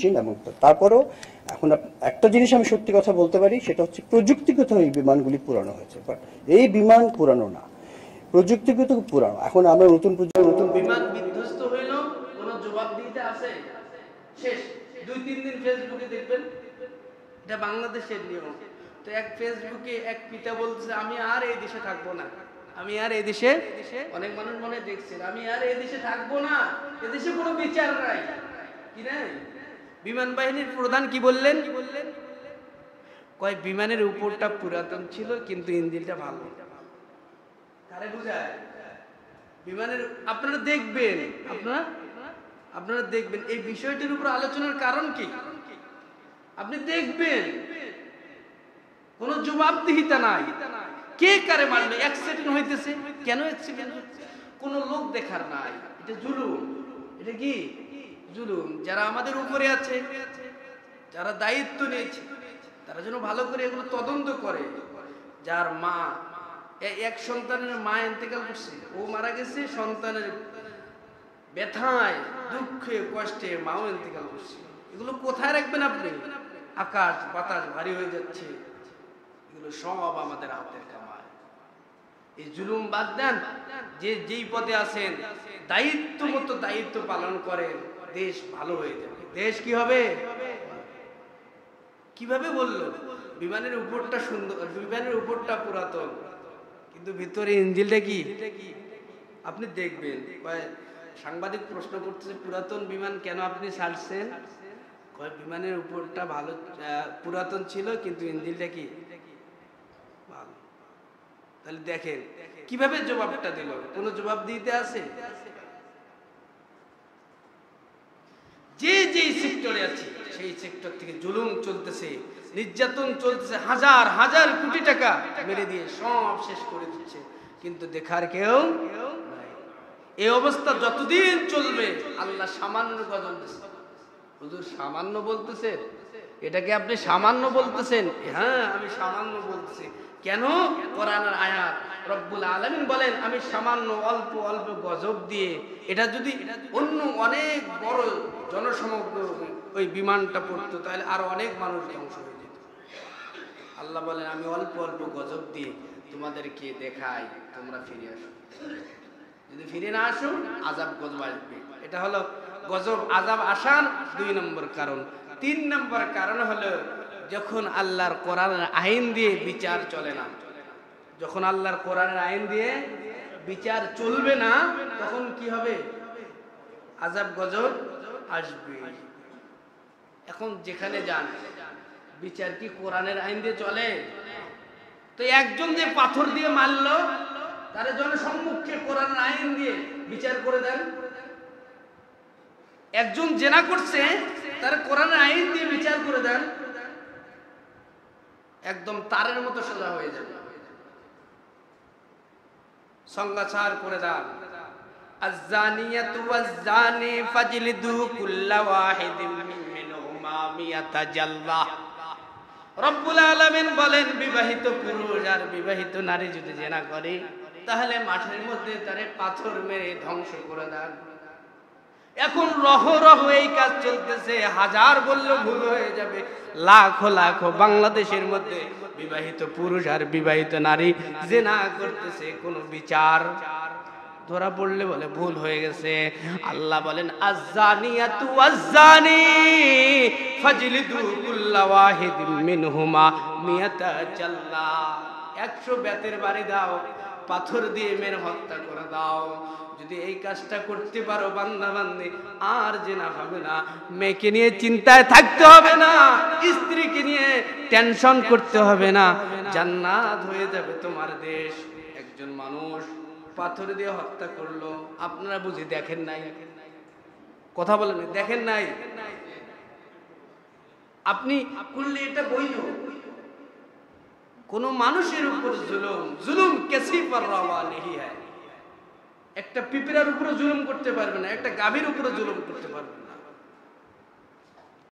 এবং তারপরেও এখন একটা জিনিস আমি সত্যি কথা বলতে পারি, সেটা হচ্ছে প্রযুক্তিগত এই বিমানগুলি পুরানো হয়েছে, বাট এই বিমান পুরানো না, প্রযুক্তিগত পুরানো। এখন আমরা নতুন বিমান বিধ্বস্ত হইল, কোন জবাব দিতে আছে শেষ 2-3 দিন ফেসবুকে দেখবেন, এটা বাংলাদেশের নিয়ম। তো এক ফেসবুকে এক পিতা বলছে আমি আর এই দেশে থাকবো না, আমি আর এই দেশে, অনেক মানুষ মনে দেখছেন আমি আর এই দেশে থাকবো না, এই দেশে কোনো বিচার নাই কি নাই। বিমান বাহিনীর প্রধান কি বললেন, কয় বিমানের উপরটা পুরাতন ছিল কিন্তু ইঞ্জিনটা ভালো। কারে বুঝায়? বিমানের আপনারা দেখবেন, আপনারা দেখবেন এই বিষয়টির উপর আলোচনার কারণ কি, আপনি দেখবেন কোন জবাবদিহিতা নাই, কে কারে মারলো, অ্যাক্সিডেন্ট হইতেছে কেন, অ্যাক্সিডেন্ট হচ্ছে কোন লোক দেখার নাই, এটা জুলুম। এটা কি জুলুম? যারা আমাদের উপরে আছে, যারা দায়িত্ব নিয়েছে, তারা যেন ভালো করে এগুলো তদন্ত করে। যার মা, এক সন্তানের মা ইন্তেকাল করছে, ও মারা গেছে, সন্তানের ব্যথায় দুঃখে কষ্টে মাও ইন্তেকাল করছে, এগুলো কোথায় রাখবেন আপনি? আকাশ বাতাস ভারী হয়ে যাচ্ছে, এগুলো সব আমাদের হাতের কামাই। এই জুলুম বাদ দেন, যে যেই পদে আছেন দায়িত্ব মতো দায়িত্ব পালন করেন, দেশ ভালো হয়ে যাবে। দেশ কি হবে? কিভাবে বললো বিমানের উপরটা সুন্দর, বিমানের উপরটা পুরাতন কিন্তু ভিতরে ইঞ্জিনটা কি, আপনি দেখবেন। সাংবাদিক প্রশ্ন করতেছে পুরাতন বিমান কেন আপনি ছাড়ছেন, কয় বিমানের উপরটা ভালো, পুরাতন ছিল কিন্তু ইঞ্জিনটা কি ভালো। তাহলে দেখেন কিভাবে জবাবটা দিল, কোনো জবাব দিতে আছে? যে যেই সেক্টরে আছে সেই সেক্টর থেকে জুলুম চলতেছে, নির্যাতন চলতেছে, হাজার হাজার কোটি টাকা মেরে দিয়ে সব শেষ করে দিচ্ছে, কিন্তু দেখার কেউ নাই। এই অবস্থা যতদিন চলবে আল্লাহ সামান্য গজব দিচ্ছে। হুজুর সামান্য বলতেছে, এটাকে আপনি সামান্য বলতেছেন? হ্যাঁ আমি সামান্য বলতেছি। কেন? কোরআনের আয়াত, রব্বুল আলামিন বলেন আমি সামান্য অল্প অল্প গজব দিয়ে, এটা যদি অন্য অনেক বড় জনসমগ্র ওই বিমানটা পড়তো তাহলে আরো অনেক মানুষ ধ্বংস হয়ে যেত। আল্লাহ বলেন আমি অল্প অল্প গজব দিয়ে তোমাদেরকে দেখাই, তোমরা ফিরে আসো। যদি ফিরে না আসো আযাব গজব আসবে। এটা হলো গজব আযাব আসার 2 নম্বর কারণ। 3 নম্বর কারণ হলো যখন আল্লাহর কোরআনের আইন দিয়ে বিচার চলে না, যখন আল্লাহর কোরআনের আইন দিয়ে বিচার চলবে না তখন কি হবে? আযাব গজব আসবে। এখন যেখানে যান বিচার কি কোরআনের আইন দিয়ে চলে? তো একজন যে পাথর দিয়ে মারলো তার জনসম্মুখে কোরআনের আইন দিয়ে বিচার করে দেন। একজন জেনা করছে তার কোরআনের আইন দিয়ে বিচার করে দেন, একদম তারের মতো সোজা হয়ে যাবে। সংজ্ঞাচার করে দেন, আয-যানিয়াতু ওয়াজ-যানি ফাজলিদু কুল্লা ওয়াহিদিন মিনহুমা মিয়াতা জাল্লাহ। রব্বুল আলামিন বলেন বিবাহিত পুরুষ আর বিবাহিত নারী যদি জেনা করে তাহলে মাঠের মধ্যে তারে পাথর মেরে ধ্বংস করে দেন। এখন রহ এই কাজ চলতেছে, হাজার বললেও ভুল হয়ে যাবে, লাখো লাখো বাংলাদেশের মধ্যে বিবাহিত পুরুষ আর বিবাহিত নারী জেনা করতেছে, কোনো বিচার ধরা পড়লে বলে ভুল হয়ে গেছে। আল্লাহ বলেন আয-যানিয়াতু ওয়াজ-যানি ফাজলিদু কুল্লা ওয়াহিদিন মিনহুমা মিয়াতা জাল্লাহ। 100 বেতের বাড়ি দাও, পাথর দিয়ে মেরে হত্যা করে দাও। যদি এই কাজটা করতে পারো বান্দা বান্দি, আর জেনা হবে না, মেয়েকে নিয়ে চিন্তায় থাকতে হবে না, স্ত্রীকে নিয়ে টেনশন করতে হবে না, জান্নাত হয়ে যাবে তোমার দেশ। একজন মানুষ পাথর দিয়ে হত্যা করলো, আপনারা বুঝি দেখেন নাই? কথা বলেন, দেখেন নাই? আপনি করলে এটা বৈধ। কোন মানুষের উপর জুলুম কেসি পর রওয়া নেই হয়। একটা পিঁপড়ার উপরে জুলুম করতে পারবে না, একটা গাভীর উপরে জুলুম করতে পারবে না।